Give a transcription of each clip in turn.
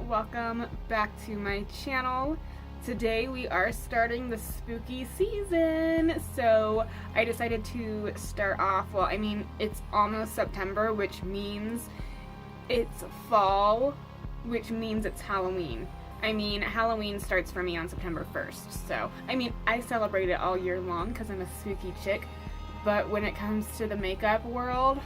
welcome back to my channel. Today we are starting the spooky season, so I decided to start off, well, I mean, it's almost September, which means it's fall, which means it's Halloween. I mean, Halloween starts for me on September 1st, so, I mean, I celebrate it all year long because I'm a spooky chick, but when it comes to the makeup world,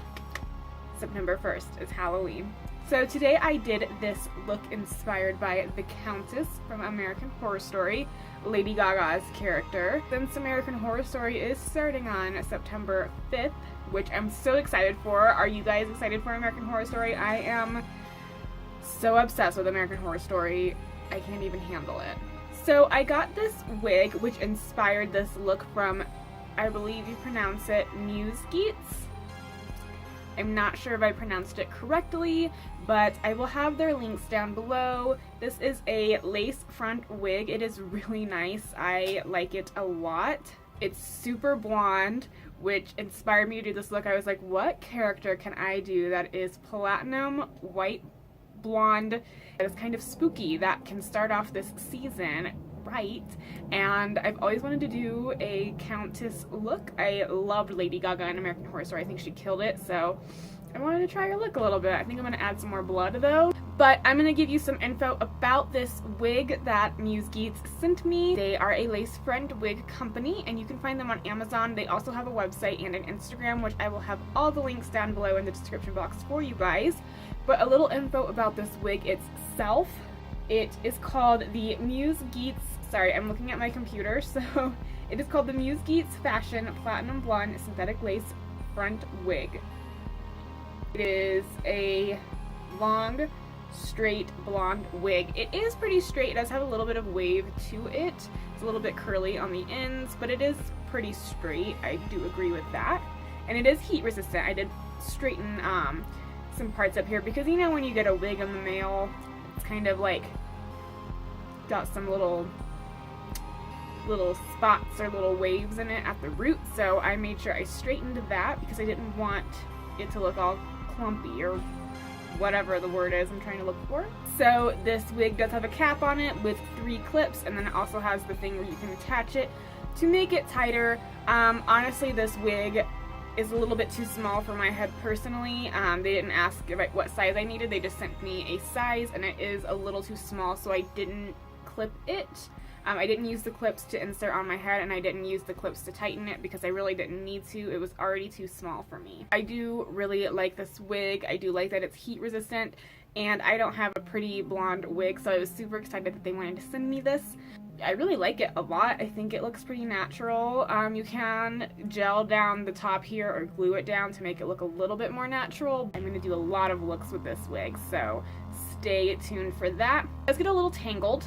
September 1st is Halloween. So today I did this look inspired by the Countess from American Horror Story, Lady Gaga's character. Since American Horror Story is starting on September 5th, which I'm so excited for. Are you guys excited for American Horror Story? I am so obsessed with American Horror Story, I can't even handle it. So I got this wig which inspired this look from, I believe you pronounce it, Musegetes. I'm not sure if I pronounced it correctly, but I will have their links down below. This is a lace front wig. It is really nice. I like it a lot. It's super blonde, which inspired me to do this look. I was like, what character can I do that is platinum, white, blonde, that is kind of spooky, that can start off this season right? And I've always wanted to do a Countess look. I loved Lady Gaga in American Horror Story. I think she killed it, so I wanted to try her look a little bit. I think I'm going to add some more blood though. But I'm going to give you some info about this wig that Musegetes sent me. They are a lace front wig company and you can find them on Amazon. They also have a website and an Instagram, which I will have all the links down below in the description box for you guys. But a little info about this wig itself. It is called the Musegetes, sorry, I'm looking at my computer, so it is called the Musegetes Fashion Platinum Blonde Synthetic Lace Front Wig. It is a long, straight blonde wig. It is pretty straight. It does have a little bit of wave to it. It's a little bit curly on the ends, but it is pretty straight. I do agree with that. And it is heat resistant. I did straighten some parts up here because you know when you get a wig in the mail, it's kind of like got some little spots or little waves in it at the root, so I made sure I straightened that because I didn't want it to look all clumpy or whatever the word is I'm trying to look for. So this wig does have a cap on it with 3 clips, and then it also has the thing where you can attach it to make it tighter. Honestly, this wig is a little bit too small for my head personally. They didn't ask what size I needed, they just sent me a size and it is a little too small, so I didn't clip it. I didn't use the clips to insert on my head and I didn't use the clips to tighten it because I really didn't need to. It was already too small for me. I do really like this wig. I do like that it's heat resistant and I don't have a pretty blonde wig, so I was super excited that they wanted to send me this. I really like it a lot. I think it looks pretty natural. You can gel down the top here or glue it down to make it look a little bit more natural. I'm going to do a lot of looks with this wig, so stay tuned for that. Let's get a little tangled.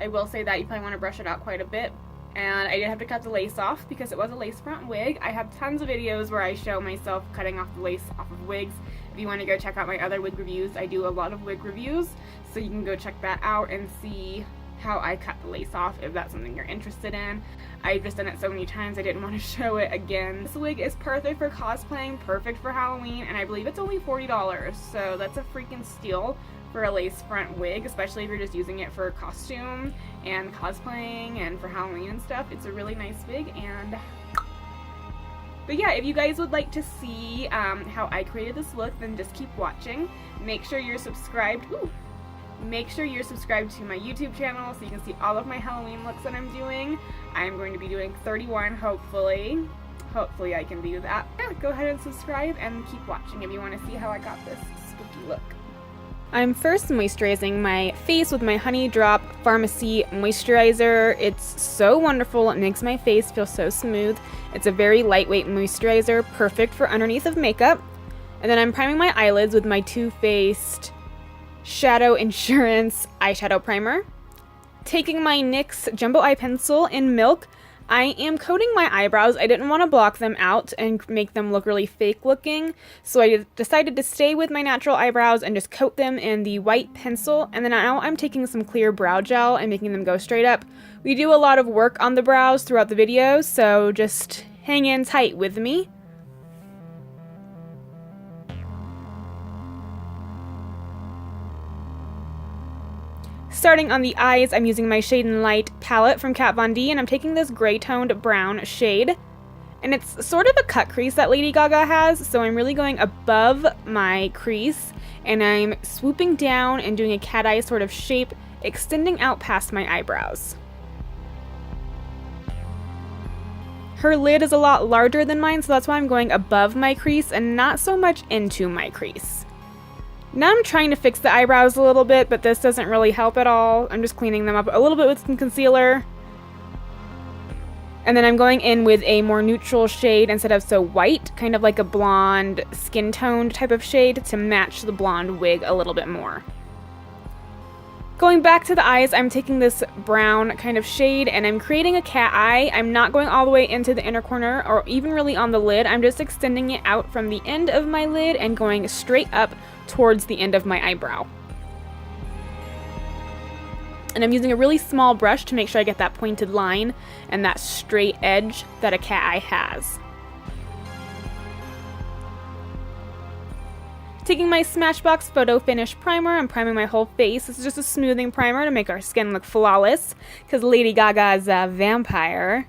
I will say that you probably want to brush it out quite a bit. And I did have to cut the lace off because it was a lace front wig. I have tons of videos where I show myself cutting off the lace off of wigs. If you want to go check out my other wig reviews, I do a lot of wig reviews, so you can go check that out and see how I cut the lace off if that's something you're interested in. I've just done it so many times I didn't want to show it again. This wig is perfect for cosplaying, perfect for Halloween, and I believe it's only $40, so that's a freaking steal for a lace front wig, especially if you're just using it for costume and cosplaying and for Halloween and stuff. It's a really nice wig. But yeah, if you guys would like to see how I created this look, then just keep watching. Make sure you're subscribed. Make sure you're subscribed to my YouTube channel so you can see all of my Halloween looks that I'm doing. I'm going to be doing 31, hopefully. Hopefully I can do that. Yeah, go ahead and subscribe and keep watching if you want to see how I got this spooky look. I'm first moisturizing my face with my Honey Drop Farmacy moisturizer. It's so wonderful. It makes my face feel so smooth. It's a very lightweight moisturizer, perfect for underneath of makeup. And then I'm priming my eyelids with my Too Faced Shadow Insurance eyeshadow primer. Taking my NYX Jumbo Eye Pencil in Milk, I am coating my eyebrows. I didn't want to block them out and make them look really fake looking, so I decided to stay with my natural eyebrows and just coat them in the white pencil. And then now I'm taking some clear brow gel and making them go straight up. We do a lot of work on the brows throughout the video, so just hang in tight with me. Starting on the eyes, I'm using my Shade and Light palette from Kat Von D, and I'm taking this gray-toned brown shade. And it's sort of a cut crease that Lady Gaga has, so I'm really going above my crease, and I'm swooping down and doing a cat eye sort of shape, extending out past my eyebrows. Her lid is a lot larger than mine, so that's why I'm going above my crease and not so much into my crease. Now I'm trying to fix the eyebrows a little bit, but this doesn't really help at all. I'm just cleaning them up a little bit with some concealer. And then I'm going in with a more neutral shade instead of so white, kind of like a blonde skin toned type of shade to match the blonde wig a little bit more. Going back to the eyes, I'm taking this brown kind of shade and I'm creating a cat eye. I'm not going all the way into the inner corner or even really on the lid. I'm just extending it out from the end of my lid and going straight up towards the end of my eyebrow. And I'm using a really small brush to make sure I get that pointed line and that straight edge that a cat eye has. Taking my Smashbox Photo Finish Primer, I'm priming my whole face. This is just a smoothing primer to make our skin look flawless, because Lady Gaga is a vampire.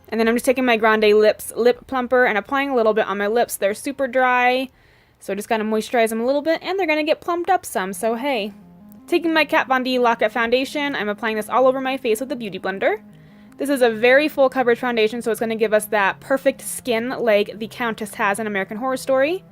And then I'm just taking my Grande Lips Lip Plumper and applying a little bit on my lips. They're super dry, so I just gotta moisturize them a little bit, and they're gonna get plumped up some, so hey. Taking my Kat Von D Lock-It Foundation, I'm applying this all over my face with a Beauty Blender. This is a very full coverage foundation, so it's gonna give us that perfect skin like the Countess has in American Horror Story.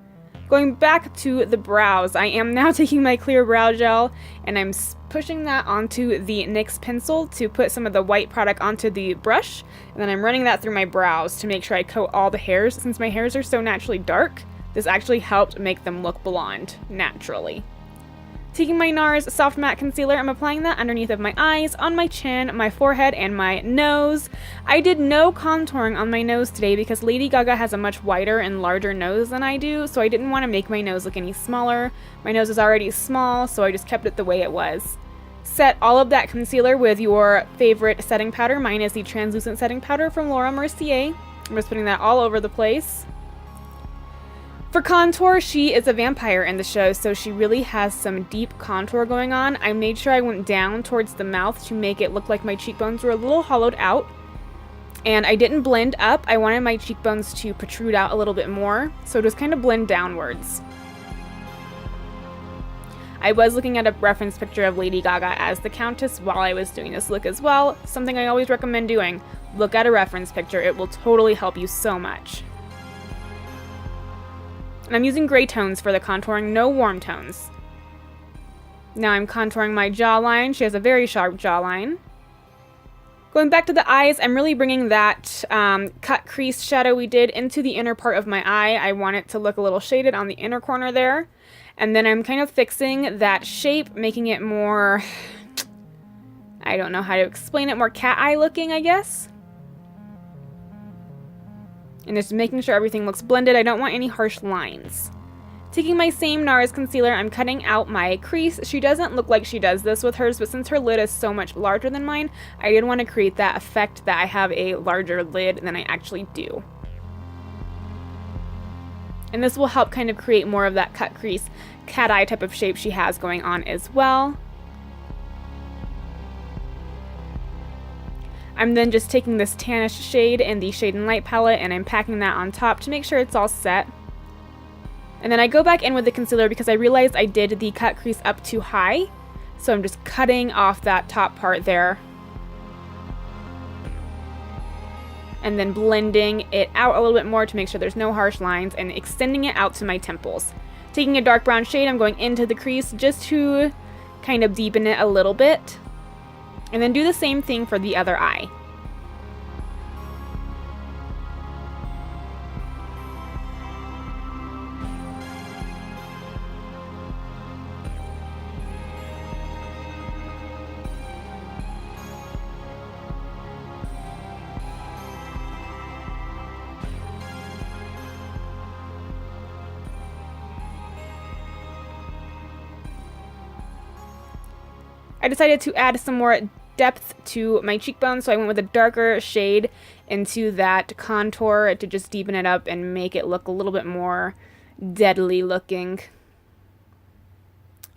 Going back to the brows, I am now taking my clear brow gel and I'm pushing that onto the NYX pencil to put some of the white product onto the brush, and then I'm running that through my brows to make sure I coat all the hairs. Since my hairs are so naturally dark, this actually helped make them look blonde naturally. Taking my NARS Soft Matte Concealer, I'm applying that underneath of my eyes, on my chin, my forehead, and my nose. I did no contouring on my nose today because Lady Gaga has a much wider and larger nose than I do, so I didn't want to make my nose look any smaller. My nose is already small, so I just kept it the way it was. Set all of that concealer with your favorite setting powder. Mine is the translucent setting powder from Laura Mercier. I'm just putting that all over the place. For contour, she is a vampire in the show, so she really has some deep contour going on. I made sure I went down towards the mouth to make it look like my cheekbones were a little hollowed out. And I didn't blend up. I wanted my cheekbones to protrude out a little bit more, so just kind of blend downwards. I was looking at a reference picture of Lady Gaga as the Countess while I was doing this look as well. Something I always recommend doing. Look at a reference picture. It will totally help you so much. And I'm using gray tones for the contouring, no warm tones. Now I'm contouring my jawline. She has a very sharp jawline. Going back to the eyes, I'm really bringing that cut crease shadow we did into the inner part of my eye. I want it to look a little shaded on the inner corner there. And then I'm kind of fixing that shape, making it more, I don't know how to explain it, more cat eye looking, I guess. And just making sure everything looks blended. I don't want any harsh lines. Taking my same NARS concealer, I'm cutting out my crease. She doesn't look like she does this with hers, but since her lid is so much larger than mine, I did want to create that effect that I have a larger lid than I actually do. And this will help kind of create more of that cut crease, cat eye type of shape she has going on as well. I'm then just taking this tannish shade in the Shade and Light palette and I'm packing that on top to make sure it's all set. And then I go back in with the concealer because I realized I did the cut crease up too high. So I'm just cutting off that top part there. And then blending it out a little bit more to make sure there's no harsh lines and extending it out to my temples. Taking a dark brown shade, I'm going into the crease just to kind of deepen it a little bit. And then do the same thing for the other eye. I decided to add some more depth to my cheekbone, so I went with a darker shade into that contour to just deepen it up and make it look a little bit more deadly looking.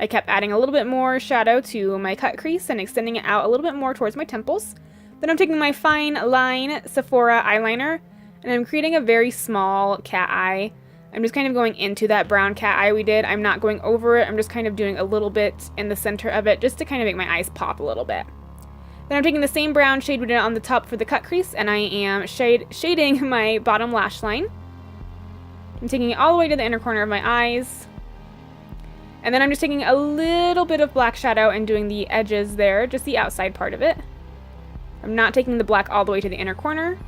I kept adding a little bit more shadow to my cut crease and extending it out a little bit more towards my temples. Then I'm taking my Fine Line Sephora eyeliner, and I'm creating a very small cat eye. I'm just kind of going into that brown cat eye we did. I'm not going over it. I'm just kind of doing a little bit in the center of it just to kind of make my eyes pop a little bit. Then I'm taking the same brown shade we did on the top for the cut crease, and I am shading my bottom lash line. I'm taking it all the way to the inner corner of my eyes. And then I'm just taking a little bit of black shadow and doing the edges there, just the outside part of it. I'm not taking the black all the way to the inner corner.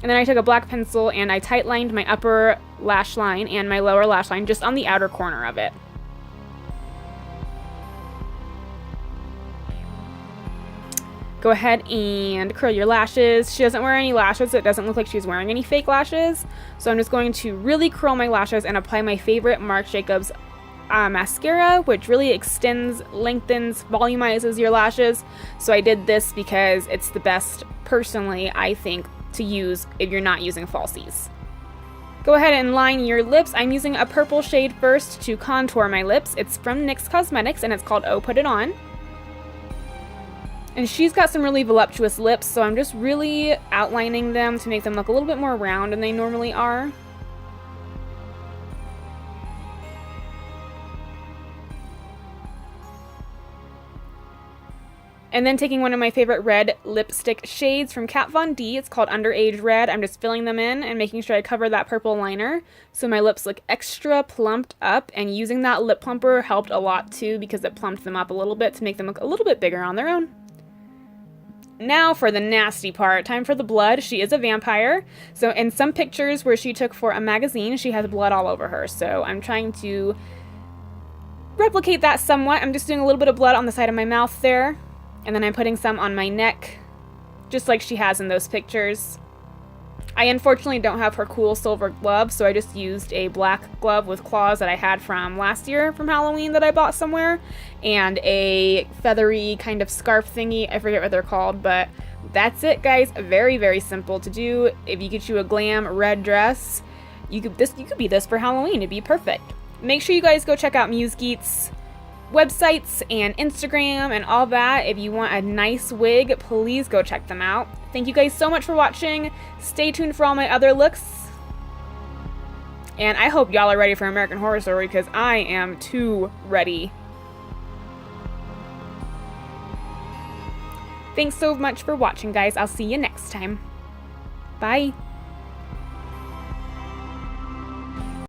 And then I took a black pencil and I tight lined my upper lash line and my lower lash line just on the outer corner of it. Go ahead and curl your lashes. She doesn't wear any lashes, so it doesn't look like she's wearing any fake lashes. So I'm just going to really curl my lashes and apply my favorite Marc Jacobs mascara, which really extends, lengthens, volumizes your lashes. So I did this because it's the best, personally, I think, to use if you're not using falsies. Go ahead and line your lips. I'm using a purple shade first to contour my lips. It's from NYX Cosmetics and it's called Oh Put It On. And she's got some really voluptuous lips, so I'm just really outlining them to make them look a little bit more round than they normally are. And then taking one of my favorite red lipstick shades from Kat Von D, it's called Underage Red. I'm just filling them in and making sure I cover that purple liner so my lips look extra plumped up, and using that lip plumper helped a lot too because it plumped them up a little bit to make them look a little bit bigger on their own. Now for the nasty part, time for the blood. She is a vampire, so in some pictures where she took for a magazine, she has blood all over her, so I'm trying to replicate that somewhat. I'm just doing a little bit of blood on the side of my mouth there, and then I'm putting some on my neck, just like she has in those pictures. I unfortunately don't have her cool silver glove, so I just used a black glove with claws that I had from last year from Halloween that I bought somewhere, and a feathery kind of scarf thingy. I forget what they're called, but that's it, guys. Very, very simple to do. If you get you a glam red dress, you could be this for Halloween. It'd be perfect. Make sure you guys go check out Musegetes websites and Instagram and all that. If you want a nice wig, please go check them out. Thank you guys so much for watching. Stay tuned for all my other looks. And I hope y'all are ready for American Horror Story because I am too ready. Thanks so much for watching, guys. I'll see you next time. Bye.